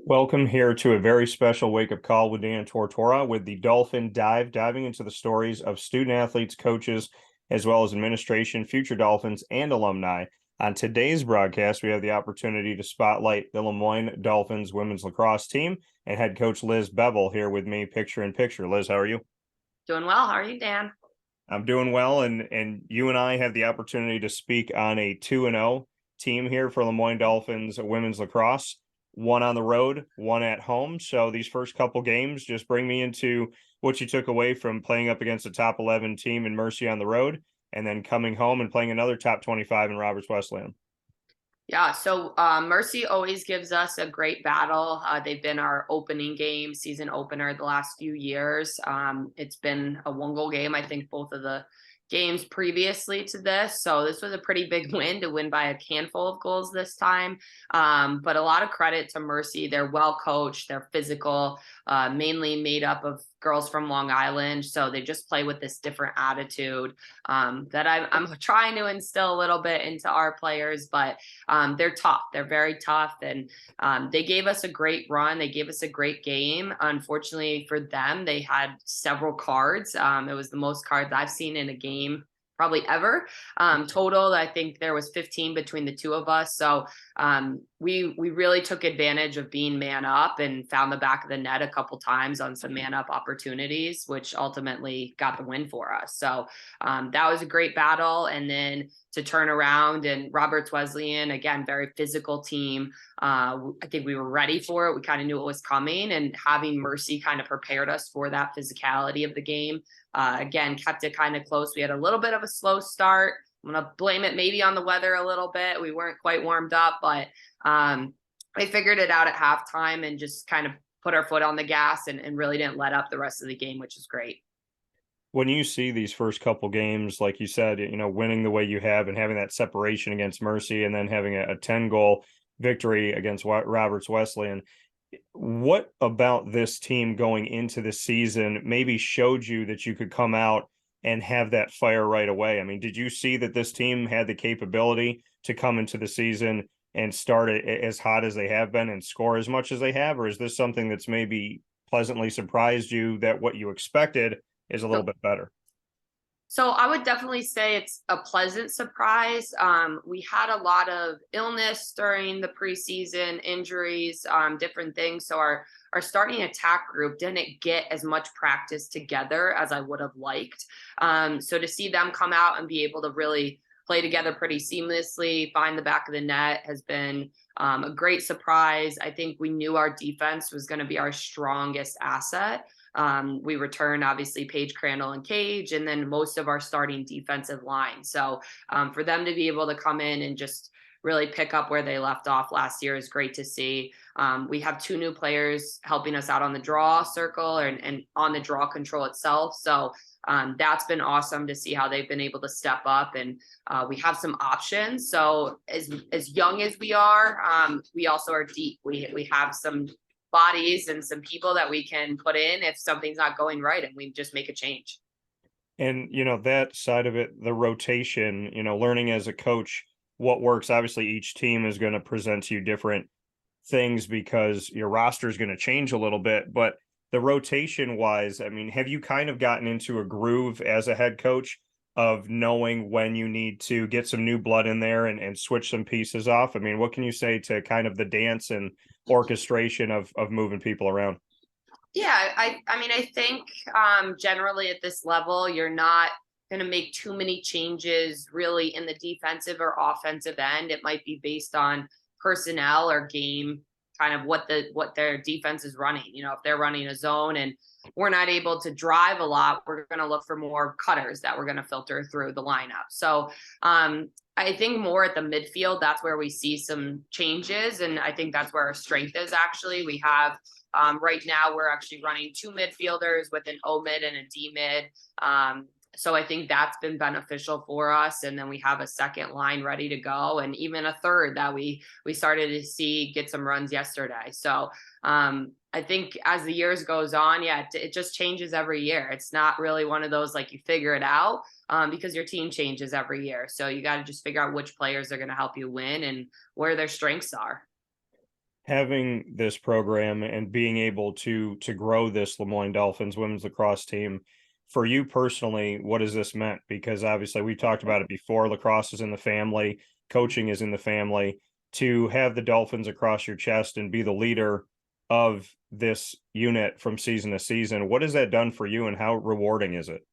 Welcome here to a very special wake-up call with Dan Tortora with the Dolphin Dive, diving into the stories of student athletes, coaches, as well as administration, future Dolphins, and alumni. On today's broadcast, we have the opportunity to spotlight the LeMoyne Dolphins women's lacrosse team and head coach Liz Beville here with me, picture in picture. Liz, how are you? Doing well. How are you, Dan? I'm doing well, and you and I have the opportunity to speak on a 2-0 team here for LeMoyne Dolphins women's lacrosse. One on the road, one at home. So these first couple games, just bring me into what you took away from playing up against a top 11 team in Mercy on the road, and then coming home and playing another top 25 in Roberts Wesleyan. Yeah, so Mercy always gives us a great battle. They've been our opening game, season opener the last few years. It's been a one-goal game, I think, both of the games previously to this. So this was a pretty big win to win by a handful of goals this time. But a lot of credit to Mercy. They're well coached. They're physical, mainly made up of girls from Long Island. So they just play with this different attitude that I'm trying to instill a little bit into our players. But they're tough. They're very tough. And they gave us a great run. They gave us a great game. Unfortunately for them, they had several cards. It was the most cards I've seen in a game probably ever. Total, I think there was 15 between the two of us. So we really took advantage of being man up and found the back of the net a couple times on some man up opportunities, which ultimately got the win for us. So that was a great battle. And then to turn around, and Roberts Wesleyan, again, very physical team. I think we were ready for it. We kind of knew it was coming, and having Mercy kind of prepared us for that physicality of the game. Again, kept it kind of close. We had a little bit of a slow start. I'm going to blame it maybe on the weather a little bit. We weren't quite warmed up, but we figured it out at halftime and just kind of put our foot on the gas and really didn't let up the rest of the game, which is great. When you see these first couple games, like you said, winning the way you have and having that separation against Mercy and then having a 10-goal victory against Roberts Wesleyan, what about this team going into the season maybe showed you that you could come out and have that fire right away? I mean, did you see that this team had the capability to come into the season and start as hot as they have been and score as much as they have? Or is this something that's maybe pleasantly surprised you that what you expected is a little bit better? So I would definitely say it's a pleasant surprise. We had a lot of illness during the preseason, injuries, different things. So our starting attack group didn't get as much practice together as I would have liked. So to see them come out and be able to really play together pretty seamlessly, find the back of the net has been a great surprise. I think we knew our defense was going to be our strongest asset. We returned obviously Paige Crandall and Cage, and then most of our starting defensive line. So for them to be able to come in and just really pick up where they left off last year is great to see. We have two new players helping us out on the draw circle and on the draw control itself. So that's been awesome to see how they've been able to step up, and we have some options. So as young as we are, we also are deep. We have some bodies and some people that we can put in if something's not going right, and we just make a change. And, that side of it, the rotation, learning as a coach what works. Obviously, each team is going to present to you different things because your roster is going to change a little bit. But the rotation wise, I mean, have you kind of gotten into a groove as a head coach of knowing when you need to get some new blood in there and switch some pieces off? I mean, what can you say to kind of the dance and orchestration of moving people around? Yeah, I mean, I think generally at this level, you're not going to make too many changes really in the defensive or offensive end. It might be based on personnel or game, kind of what their defense is running. If they're running a zone and we're not able to drive a lot, we're going to look for more cutters that we're going to filter through the lineup. So I think more at the midfield, that's where we see some changes. And I think that's where our strength is actually. We have right now, we're actually running two midfielders with an O mid and a D mid. So I think that's been beneficial for us. And then we have a second line ready to go, and even a third that we started to see get some runs yesterday. So I think as the years goes on, it just changes every year. It's not really one of those like you figure it out. because your team changes every year. So you got to just figure out which players are going to help you win and where their strengths are. Having this program and being able to grow this LeMoyne Dolphins women's lacrosse team, for you personally, what has this meant? Because obviously we talked about it before, lacrosse is in the family, coaching is in the family. To have the Dolphins across your chest and be the leader of this unit from season to season, what has that done for you and how rewarding is it?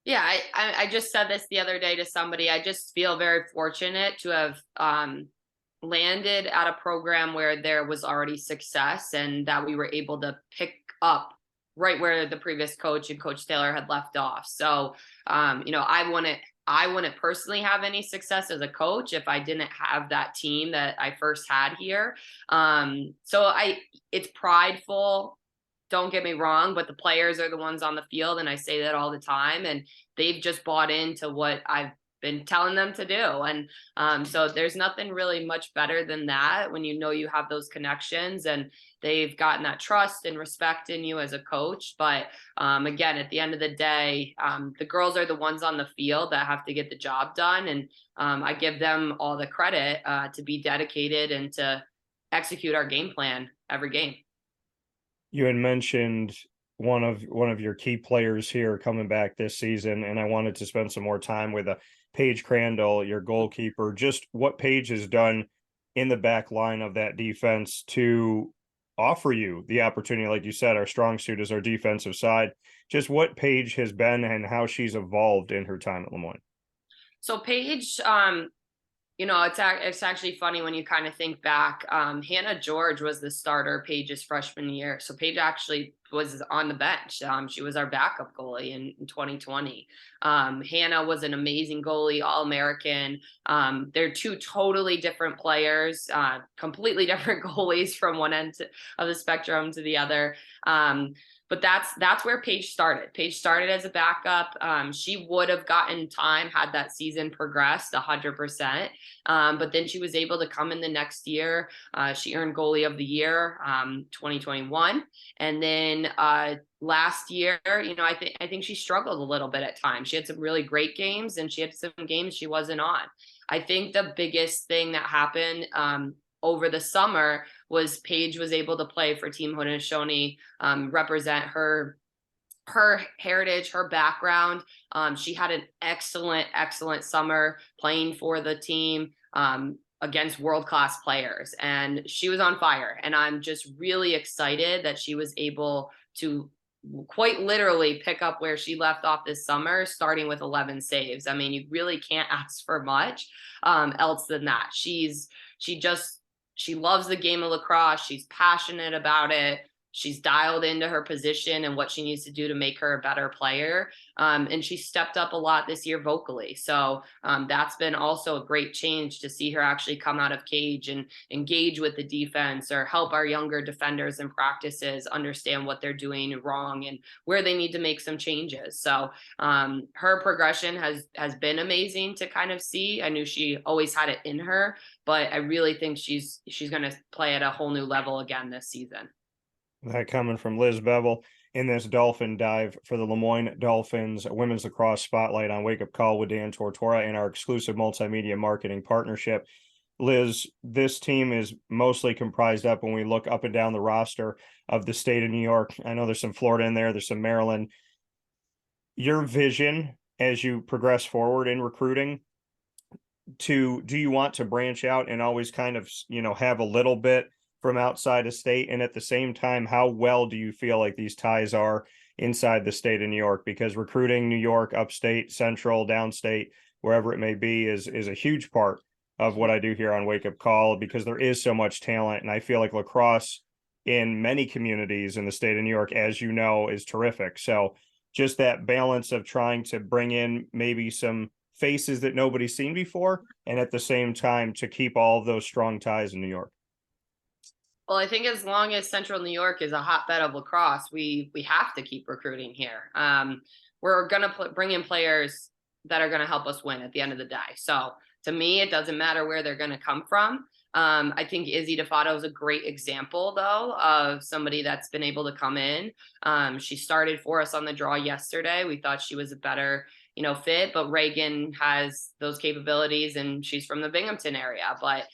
Yeah, I just said this the other day to somebody. I just feel very fortunate to have landed at a program where there was already success and that we were able to pick up right where the previous coach and Coach Taylor had left off. So, I wouldn't personally have any success as a coach if I didn't have that team that I first had here. It's prideful. Don't get me wrong, but the players are the ones on the field, and I say that all the time, and they've just bought into what I've been telling them to do. And so there's nothing really much better than that when you have those connections and they've gotten that trust and respect in you as a coach. But again, at the end of the day, the girls are the ones on the field that have to get the job done. And I give them all the credit to be dedicated and to execute our game plan every game. You had mentioned one of your key players here coming back this season, and I wanted to spend some more time with Paige Crandall, your goalkeeper. Just what Paige has done in the back line of that defense to offer you the opportunity, like you said, our strong suit is our defensive side. Just what Paige has been and how she's evolved in her time at LeMoyne. So Paige, it's actually funny when you kind of think back. Hannah George was the starter Paige's freshman year. So Paige actually was on the bench. She was our backup goalie in 2020. Hannah was an amazing goalie, All-American. They're two totally different players, completely different goalies from one end of the spectrum to the other. But that's where Paige started. Paige started as a backup. She would have gotten time had that season progressed 100%. But then she was able to come in the next year. She earned goalie of the year, 2021. And then last year, I think she struggled a little bit at times. She had some really great games and she had some games she wasn't on. I think the biggest thing that happened over the summer was Paige was able to play for Team Haudenosaunee, represent her heritage, her background. She had an excellent summer playing for the team against world-class players, and she was on fire. And I'm just really excited that she was able to quite literally pick up where she left off this summer, starting with 11 saves. I mean, you really can't ask for much else than that. She loves the game of lacrosse. She's passionate about it. She's dialed into her position and what she needs to do to make her a better player. And she stepped up a lot this year vocally. So that's been also a great change to see her actually come out of cage and engage with the defense or help our younger defenders in practices understand what they're doing wrong and where they need to make some changes. So her progression has been amazing to kind of see. I knew she always had it in her, but I really think she's going to play at a whole new level again this season. That coming from Liz Beville in this Dolphin Dive for the LeMoyne Dolphins Women's Lacrosse Spotlight on Wake Up Call with Dan Tortora and our exclusive multimedia marketing partnership. Liz, this team is mostly comprised up when we look up and down the roster of the state of New York. I know there's some Florida in there, there's some Maryland. Your vision as you progress forward in recruiting, do you want to branch out and always kind of, have a little bit from outside of state? And at the same time, how well do you feel like these ties are inside the state of New York? Because recruiting New York, upstate, central, downstate, wherever it may be, is a huge part of what I do here on Wake Up Call, because there is so much talent. And I feel like lacrosse in many communities in the state of New York, as you know, is terrific. So just that balance of trying to bring in maybe some faces that nobody's seen before, and at the same time to keep all of those strong ties in New York. Well, I think as long as Central New York is a hotbed of lacrosse, we have to keep recruiting here. We're going to bring in players that are going to help us win at the end of the day. So to me, it doesn't matter where they're going to come from. I think Izzy DeFato is a great example, though, of somebody that's been able to come in. She started for us on the draw yesterday. We thought she was a better, fit, but Reagan has those capabilities, and she's from the Binghamton area. But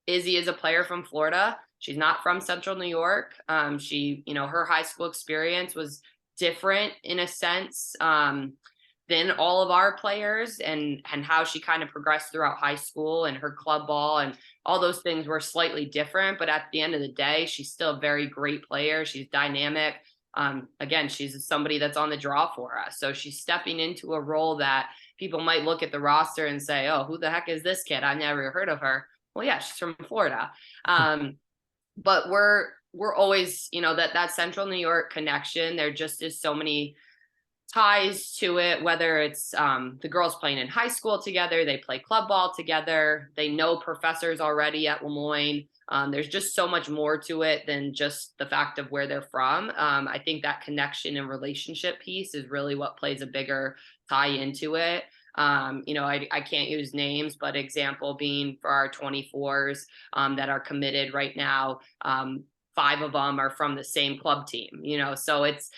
Izzy is a player from Florida. She's not from Central New York. Her high school experience was different in a sense than all of our players, and how she kind of progressed throughout high school, and her club ball and all those things were slightly different. But at the end of the day, she's still a very great player. She's dynamic. Again, she's somebody that's on the draw for us. So she's stepping into a role that people might look at the roster and say, oh, who the heck is this kid? I never heard of her. Well, yeah, she's from Florida. But we're always, that Central New York connection. There just is so many ties to it, whether it's the girls playing in high school together, they play club ball together, they know professors already at LeMoyne. There's just so much more to it than just the fact of where they're from. I think that connection and relationship piece is really what plays a bigger tie into it. I can't use names, but example being for our 24s that are committed right now, 5 of them are from the same club team, so it's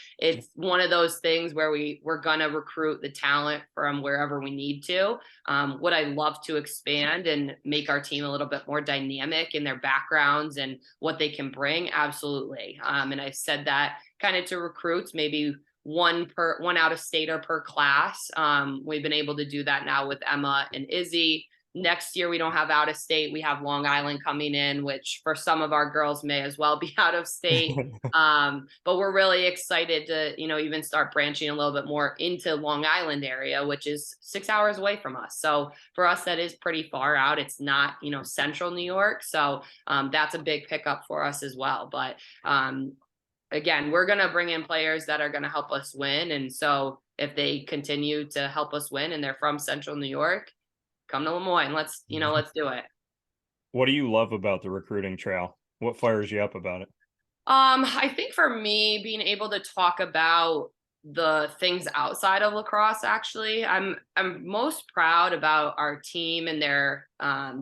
one of those things where we're gonna recruit the talent from wherever we need to. Would I love to expand and make our team a little bit more dynamic in their backgrounds and what they can bring? Absolutely. And I've said that kind of to recruits, maybe one out of stater per class. We've been able to do that now with Emma and Izzy. Next year, we don't have out of state. We have Long Island coming in, which for some of our girls may as well be out of state. But we're really excited to, even start branching a little bit more into Long Island area, which is 6 hours away from us. So for us, that is pretty far out. It's not, central New York. So that's a big pickup for us as well. But again, we're going to bring in players that are going to help us win. And so if they continue to help us win and they're from Central New York, come to LeMoyne. Let's do it. What do you love about the recruiting trail? What fires you up about it? I think for me, being able to talk about the things outside of lacrosse, actually, I'm most proud about our team and their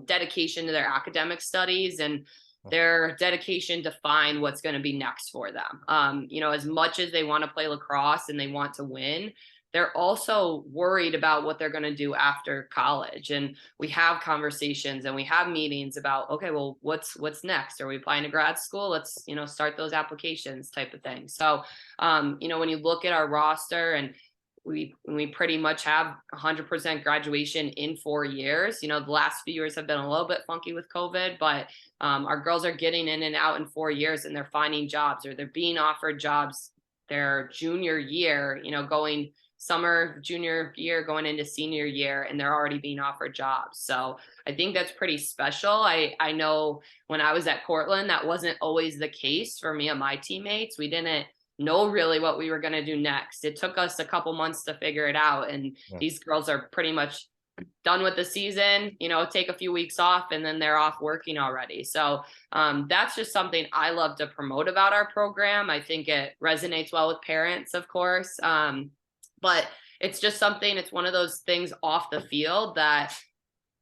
dedication to their academic studies and their dedication to find what's going to be next for them. As much as they want to play lacrosse and they want to win, they're also worried about what they're going to do after college. And we have conversations and we have meetings about, okay, well, what's next? Are we applying to grad school? Let's, start those applications type of thing. So, when you look at our roster and we pretty much have 100% graduation in 4 years. The last few years have been a little bit funky with COVID, but our girls are getting in and out in 4 years and they're finding jobs or they're being offered jobs their junior year, going summer junior year going into senior year, and they're already being offered jobs. So I think that's pretty special. I know when I was at Cortland, that wasn't always the case for me and my teammates. We didn't know really what we were going to do next. It took us a couple months to figure it out. And these girls are pretty much done with the season, take a few weeks off and then they're off working already. So that's just something I love to promote about our program. I think it resonates well with parents, of course. But it's just something, it's one of those things off the field that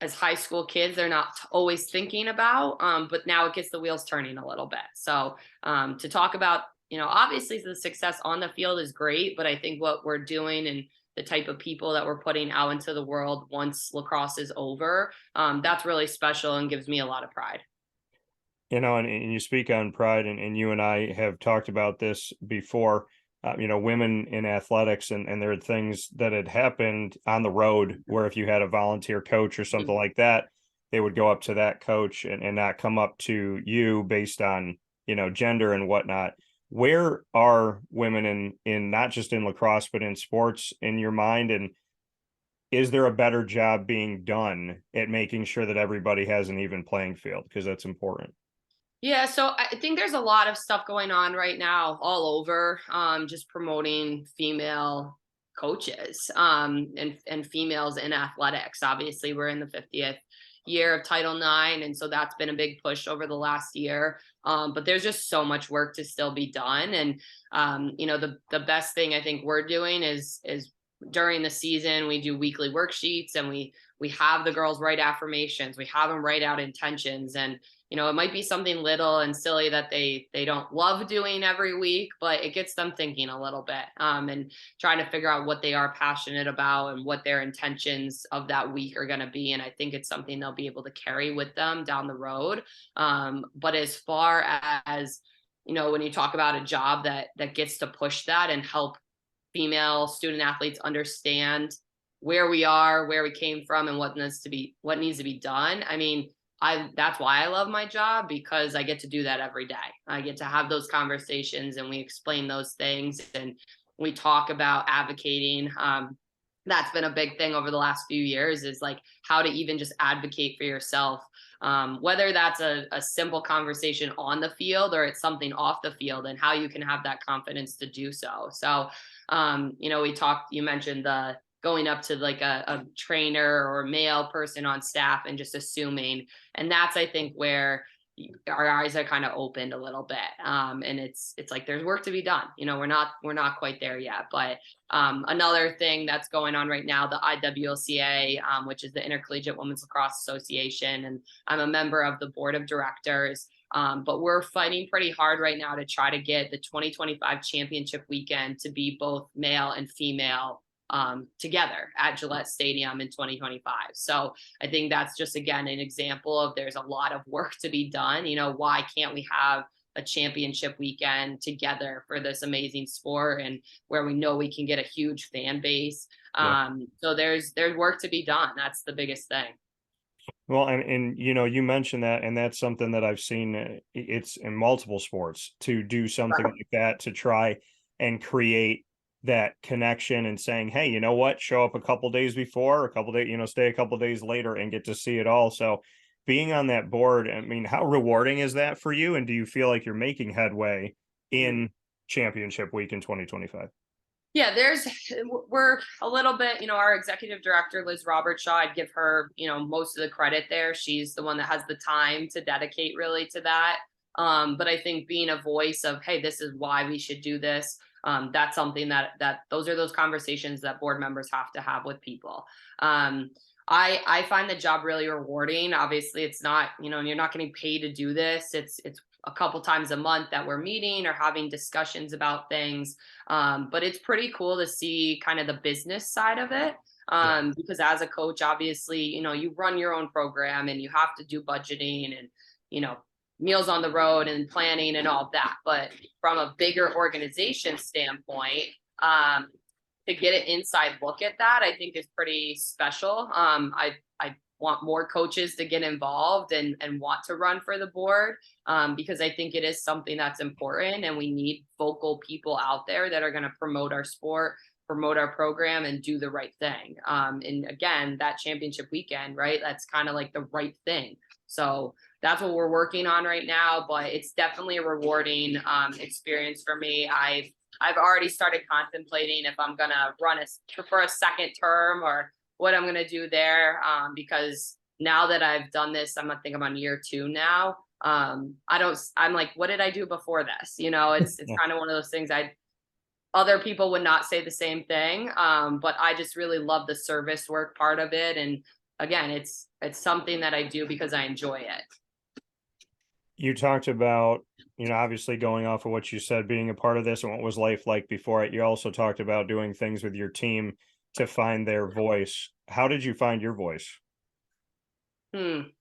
as high school kids, they're not always thinking about, but now it gets the wheels turning a little bit. So to talk about, obviously the success on the field is great, but I think what we're doing and the type of people that we're putting out into the world once lacrosse is over, that's really special and gives me a lot of pride. And you speak on pride, and you and I have talked about this before. Women in athletics, and there are things that had happened on the road where if you had a volunteer coach or something like that, they would go up to that coach and not come up to you based on, gender and whatnot. Where are women in not just in lacrosse, but in sports in your mind? And is there a better job being done at making sure that everybody has an even playing field? Because that's important. Yeah, so I think there's a lot of stuff going on right now all over, just promoting female coaches and females in athletics. Obviously, we're in the 50th year of Title IX, and so that's been a big push over the last year. But there's just so much work to still be done. And the best thing I think we're doing is during the season we do weekly worksheets and we we have the girls write affirmations, we have them write out intentions. And it might be something little and silly that they don't love doing every week, but it gets them thinking a little bit, and trying to figure out what they are passionate about and what their intentions of that week are going to be. And I think it's something they'll be able to carry with them down the road. But as far as, when you talk about a job that gets to push that and help female student athletes understand where we are, where we came from, and what needs to be done. I mean, that's why I love my job, because I get to do that every day. I get to have those conversations and we explain those things and we talk about advocating. That's been a big thing over the last few years, is like how to even just advocate for yourself. Whether that's a simple conversation on the field or it's something off the field, and how you can have that confidence to do so. So, you mentioned going up to like a trainer or male person on staff and just assuming. And that's, I think, where our eyes are kind of opened a little bit. And it's like, there's work to be done. We're not quite there yet, but another thing that's going on right now, the IWLCA, which is the Intercollegiate Women's Lacrosse Association. And I'm a member of the board of directors. But we're fighting pretty hard right now to try to get the 2025 championship weekend to be both male and female together at Gillette Stadium in 2025. So I think that's just, again, an example of there's a lot of work to be done. Why can't we have a championship weekend together for this amazing sport, and where we know we can get a huge fan base? So there's work to be done. That's the biggest thing. Well, and you mentioned that, and that's something that I've seen. It's in multiple sports to do something like that, to try and create that connection and saying, hey, you know what, show up a couple days before, a couple days, stay a couple days later and get to see it all. So being on that board, I mean, how rewarding is that for you? And do you feel like you're making headway in championship week in 2025? Yeah, we're a little bit, our executive director, Liz Robertshaw, I'd give her, most of the credit there. She's the one that has the time to dedicate really to that. But I think being a voice of, hey, this is why we should do this. That's something that those are those conversations that board members have to have with people. I find the job really rewarding. Obviously, it's not, you're not getting paid to do this. It's a couple times a month that we're meeting or having discussions about things. But it's pretty cool to see kind of the business side of it. Because as a coach, obviously, you run your own program and you have to do budgeting and, meals on the road and planning and all of that. But from a bigger organization standpoint, to get an inside look at that, I think is pretty special. I want more coaches to get involved and want to run for the board, because I think it is something that's important, and we need vocal people out there that are going to promote our sport, promote our program, and do the right thing. And again, that championship weekend, right? That's kind of like the right thing. So that's what we're working on right now, but it's definitely a rewarding experience for me. I've already started contemplating if I'm going to run for a second term or what I'm going to do there. Because now that I've done this, I think I'm on year 2 now. I'm like, what did I do before this? It's kind of one of those things other people would not say the same thing. But I just really love the service work part of it. And again, it's something that I do because I enjoy it. You talked about, obviously going off of what you said, being a part of this and what was life like before it. You also talked about doing things with your team to find their voice. How did you find your voice? Funny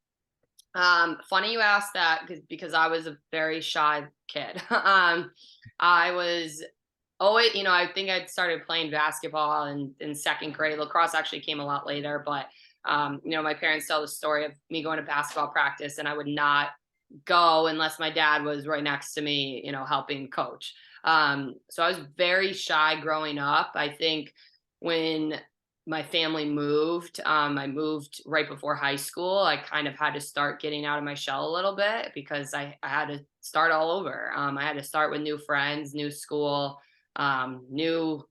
you asked that, because I was a very shy kid. I was always, I think I'd started playing basketball in second grade. Lacrosse actually came a lot later, but my parents tell the story of me going to basketball practice, and I would not go unless my dad was right next to me, helping coach. So I was very shy growing up. I think when my family moved, I moved right before high school. I kind of had to start getting out of my shell a little bit, because I had to start all over. I had to start with new friends, new school, new,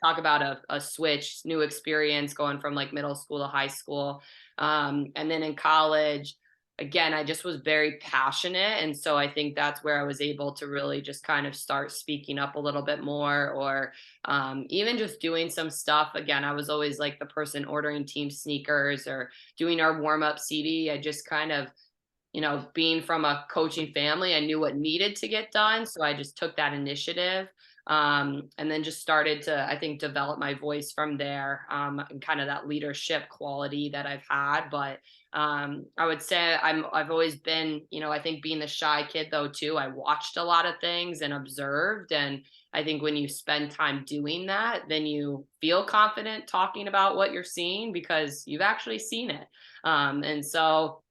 talk about a switch, new experience going from like middle school to high school. And then in college, again, I just was very passionate. And so I think that's where I was able to really just kind of start speaking up a little bit more, or even just doing some stuff. Again, I was always like the person ordering team sneakers or doing our warm up CD. I just kind of, being from a coaching family, I knew what needed to get done. So I just took that initiative, and then just started to, I think, develop my voice from there, and kind of that leadership quality that I've had. But I would say I've always been, I think being the shy kid though too, I watched a lot of things and observed. And I think when you spend time doing that, then you feel confident talking about what you're seeing because you've actually seen it. And so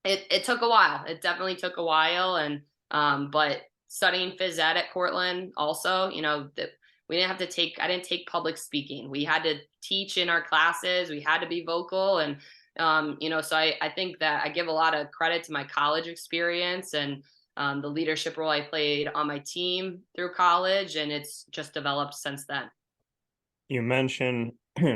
it took a while. It definitely took a while. And but studying phys ed at Cortland also, that we didn't have to take, I didn't take public speaking. We had to teach in our classes. We had to be vocal. And so I think that I give a lot of credit to my college experience and the leadership role I played on my team through college, and it's just developed since then. You mentioned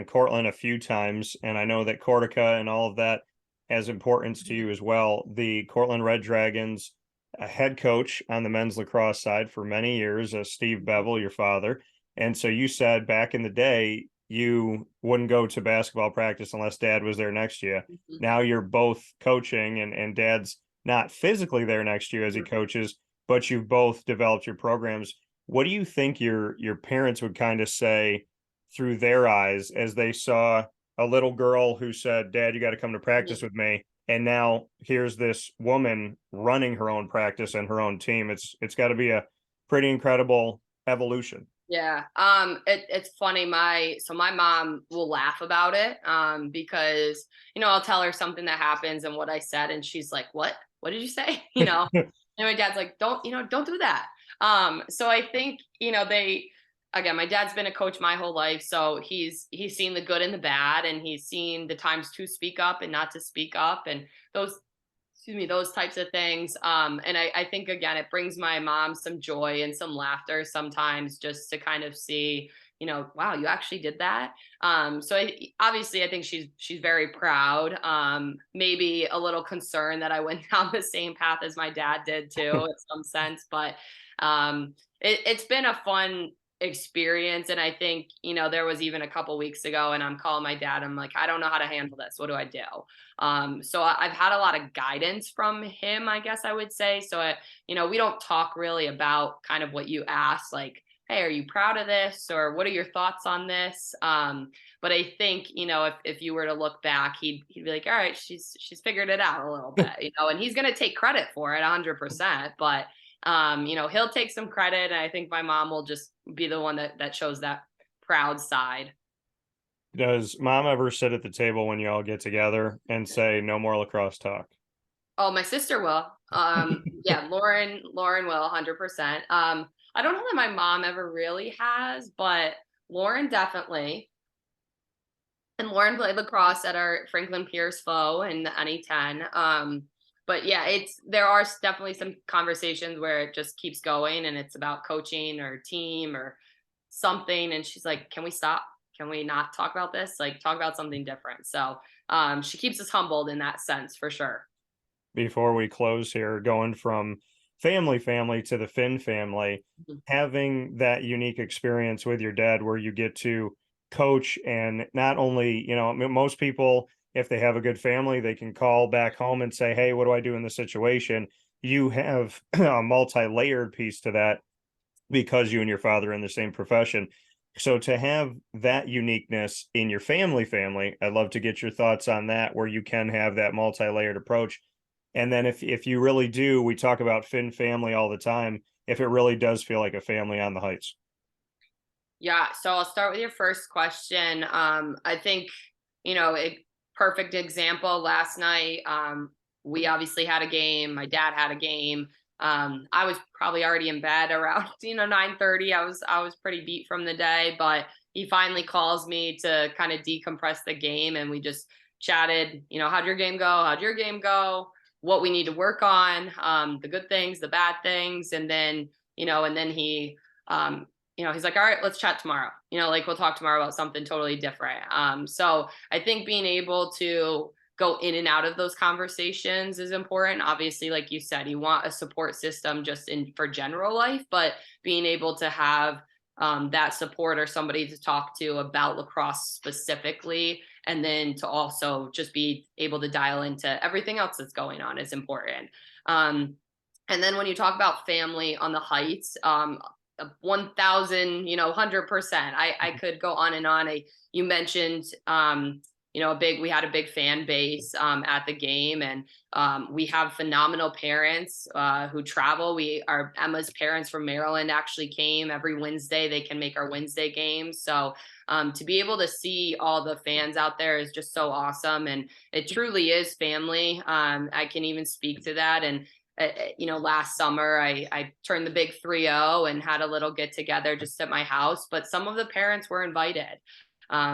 Cortland a few times, and I know that Cortica and all of that has importance to you as well. The Cortland Red Dragons, a head coach on the men's lacrosse side for many years, Steve Beville, your father. And so you said back in the day, you wouldn't go to basketball practice unless dad was there next to you. Mhm. Now you're both coaching, and dad's not physically there next to you as he coaches, but you've both developed your programs. What do you think your parents would kind of say through their eyes as they saw a little girl who said, "Dad, you got to come to practice with me," and now here's this woman running her own practice and her own team? It's got to be a pretty incredible evolution. Yeah. It's funny. My mom will laugh about it. Because, I'll tell her something that happens and what I said, and she's like, what did you say? And my dad's like, don't do that. So I think, again, my dad's been a coach my whole life. So he's seen the good and the bad, and he's seen the times to speak up and not to speak up, and those, excuse me, those types of things. And I think, again, it brings my mom some joy and some laughter sometimes, just to kind of see, wow, you actually did that. Obviously I think she's very proud. Maybe a little concerned that I went down the same path as my dad did too, in some sense. But it's been a fun experience. And I think, there was even a couple weeks ago, and I'm calling my dad. I'm like, I don't know how to handle this. What do I do? I've had a lot of guidance from him, I guess I would say. We don't talk really about kind of what you asked, like, hey, are you proud of this? Or what are your thoughts on this? But I think, if you were to look back, he'd be like, all right, she's figured it out a little bit, and he's going to take credit for it 100%. But, he'll take some credit. And I think my mom will just be the one that shows that proud side. Does mom ever sit at the table when you all get together and say, "No more lacrosse talk"? Oh, my sister will. Yeah, Lauren will 100%. I don't know that my mom ever really has, but Lauren definitely. And Lauren played lacrosse at our Franklin Pierce Foe in the NE10. But yeah, there are definitely some conversations where it just keeps going, and it's about coaching or team or something. And she's like, "Can we stop? Can we not talk about this? Like, talk about something different." So she keeps us humbled in that sense for sure. Before we close here, going from family to the Finn family, Mhm. having that unique experience with your dad where you get to coach, and not only, most people, if they have a good family, they can call back home and say, "Hey, what do I do in this situation?" You have a multi-layered piece to that because you and your father are in the same profession. So to have that uniqueness in your family, I'd love to get your thoughts on that, where you can have that multi-layered approach. And then if you really do, we talk about Finn family all the time, if it really does feel like a family on the heights. Yeah, so I'll start with your first question. I think, a perfect example last night. We obviously had a game. My dad had a game. I was probably already in bed around 9:30. I was pretty beat from the day, but he finally calls me to kind of decompress the game, and we just chatted. How'd your game go? How'd your game go? What we need to work on, the good things, the bad things, and then he. He's like, all right, let's chat tomorrow. Like, we'll talk tomorrow about something totally different. So I think being able to go in and out of those conversations is important. Obviously, like you said, you want a support system just for general life, but being able to have that support or somebody to talk to about lacrosse specifically, and then to also just be able to dial into everything else that's going on is important. And then when you talk about family on the Heights, 1,000, 100%. I could go on and on. You mentioned, we had a big fan base at the game, and we have phenomenal parents who travel. Emma's parents from Maryland actually came every Wednesday. They can make our Wednesday games. So to be able to see all the fans out there is just so awesome. And it truly is family. I can even speak to that. And last summer I turned the big 3-0 and had a little get together just at my house, but some of the parents were invited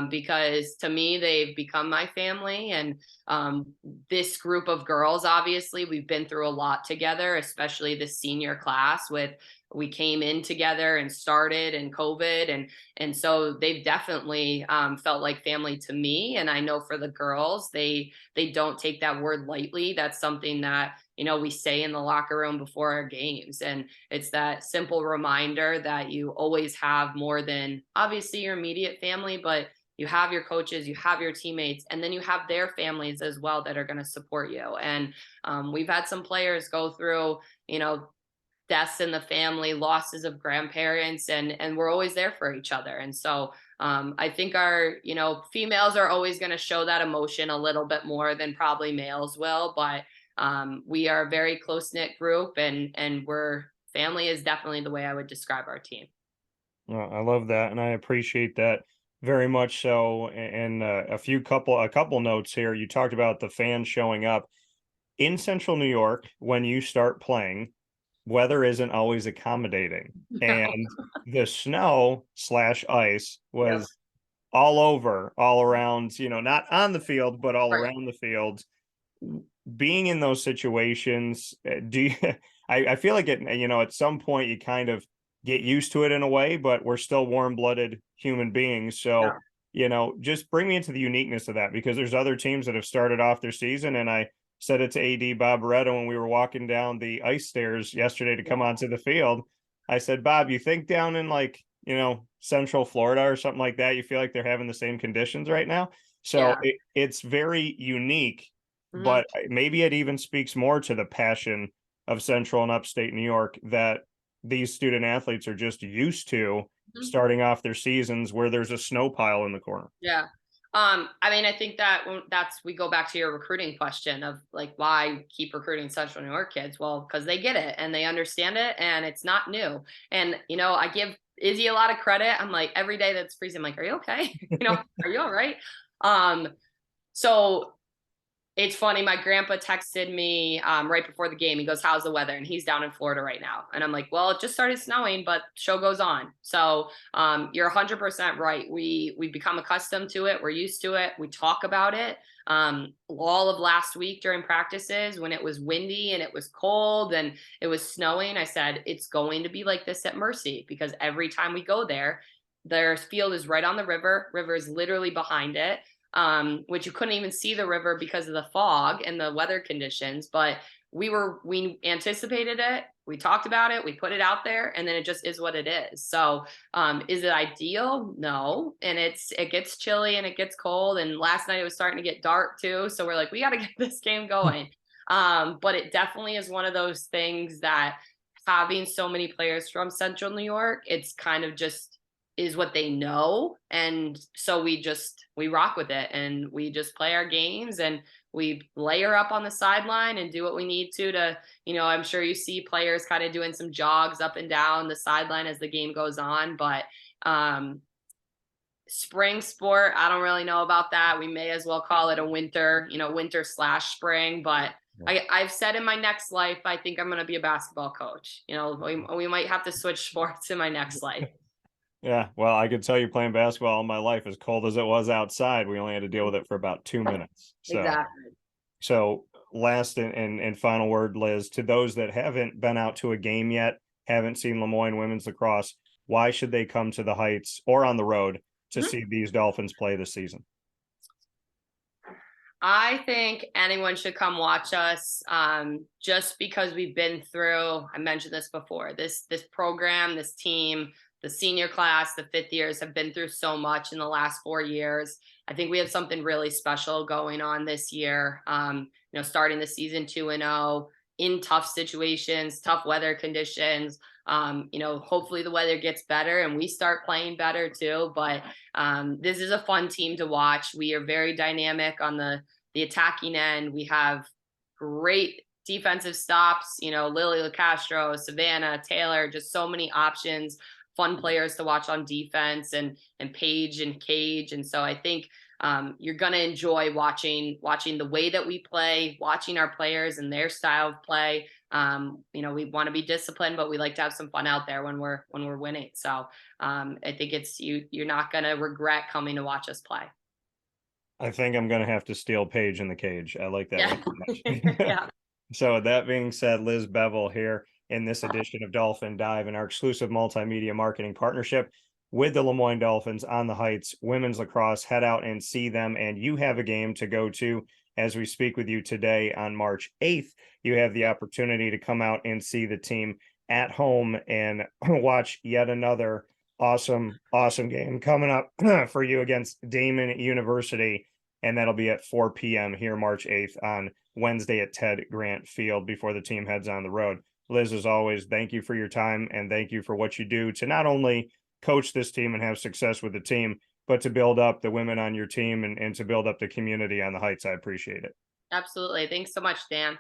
because to me, they've become my family. And this group of girls, obviously, we've been through a lot together, especially the senior class we came in together and started in COVID. And so they've definitely felt like family to me. And I know for the girls, they don't take that word lightly. That's something that, we say in the locker room before our games. And it's that simple reminder that you always have more than obviously your immediate family, but you have your coaches, you have your teammates, and then you have their families as well that are going to support you. And we've had some players go through, deaths in the family, losses of grandparents, and we're always there for each other. And so I think our, females are always going to show that emotion a little bit more than probably males will, but we are a very close-knit group, and family is definitely the way I would describe our team. Well, I love that, and I appreciate that very much so. And a couple notes here. You talked about the fans showing up in Central New York when you start playing. Weather isn't always accommodating, and the snow/ice was all around, not on the field, but all around the field. Being in those situations, do you, I feel like at some point you kind of get used to it in a way, but we're still warm-blooded human beings. So, just bring me into the uniqueness of that, because there's other teams that have started off their season. And I said it to AD Bob Beretta when we were walking down the ice stairs yesterday to come onto the field. I said, Bob, you think down in Central Florida or something like that, you feel like they're having the same conditions right now? So it's very unique. Mm-hmm. But maybe it even speaks more to the passion of Central and Upstate New York that these student athletes are just used to starting off their seasons where there's a snow pile in the corner. Yeah. I think we go back to your recruiting question of why keep recruiting Central New York kids? Well, because they get it and they understand it, and it's not new. And, I give Izzy a lot of credit. I'm like, every day that's freezing, I'm like, are you okay? Are you all right? So it's funny. My grandpa texted me right before the game. He goes, how's the weather? And he's down in Florida right now. And I'm like, well, it just started snowing, but show goes on. So you're 100% right. We become accustomed to it. We're used to it. We talk about it. All of last week during practices, when it was windy and it was cold and it was snowing, I said, it's going to be like this at Mercy, because every time we go there, their field is right on the river. River is literally behind it. Which you couldn't even see the river because of the fog and the weather conditions, but we anticipated it. We talked about it. We put it out there, and then it just is what it is. So, is it ideal? No. And it gets chilly and it gets cold. And last night it was starting to get dark too. So we're like, we got to get this game going. But it definitely is one of those things that having so many players from Central New York, it's kind of just is what they know. And so we rock with it, and we just play our games, and we layer up on the sideline and do what we need to, I'm sure you see players kind of doing some jogs up and down the sideline as the game goes on, but spring sport, I don't really know about that. We may as well call it a winter/spring, but I've said in my next life, I think I'm going to be a basketball coach. We might have to switch sports in my next life. Yeah, well, I could tell you playing basketball all my life, as cold as it was outside, we only had to deal with it for about 2 minutes. So, exactly. So last and final word, Liz, to those that haven't been out to a game yet, haven't seen LeMoyne women's lacrosse, why should they come to the Heights or on the road to see these Dolphins play this season? I think anyone should come watch us, just because we've been through, I mentioned this before, this program, this team, the senior class, the fifth years have been through so much in the last 4 years. I think we have something really special going on this year. Starting the season 2-0 in tough situations, tough weather conditions. Hopefully the weather gets better and we start playing better too. But this is a fun team to watch. We are very dynamic on the attacking end. We have great defensive stops, Lily LaCastro, Savannah, Taylor, just so many options, fun players to watch on defense, and Paige and Cage. And so I think you're going to enjoy watching the way that we play, watching our players and their style of play. We want to be disciplined, but we like to have some fun out there when we're winning. So I think you're not going to regret coming to watch us play. I think I'm going to have to steal Paige in the cage. I like that. Yeah. Yeah. So that being said, Liz Beville here in this edition of Dolphin Dive and our exclusive multimedia marketing partnership with the LeMoyne Dolphins on the Heights women's lacrosse. Head out and see them, and you have a game to go to as we speak with you today on March 8th. You have the opportunity to come out and see the team at home and watch yet another awesome game coming up for you against Damon University. And that'll be at 4 p.m. here March 8th on Wednesday at Ted Grant Field before the team heads on the road. Liz, as always, thank you for your time and thank you for what you do to not only coach this team and have success with the team, but to build up the women on your team and to build up the community on the Heights. I appreciate it. Absolutely. Thanks so much, Dan.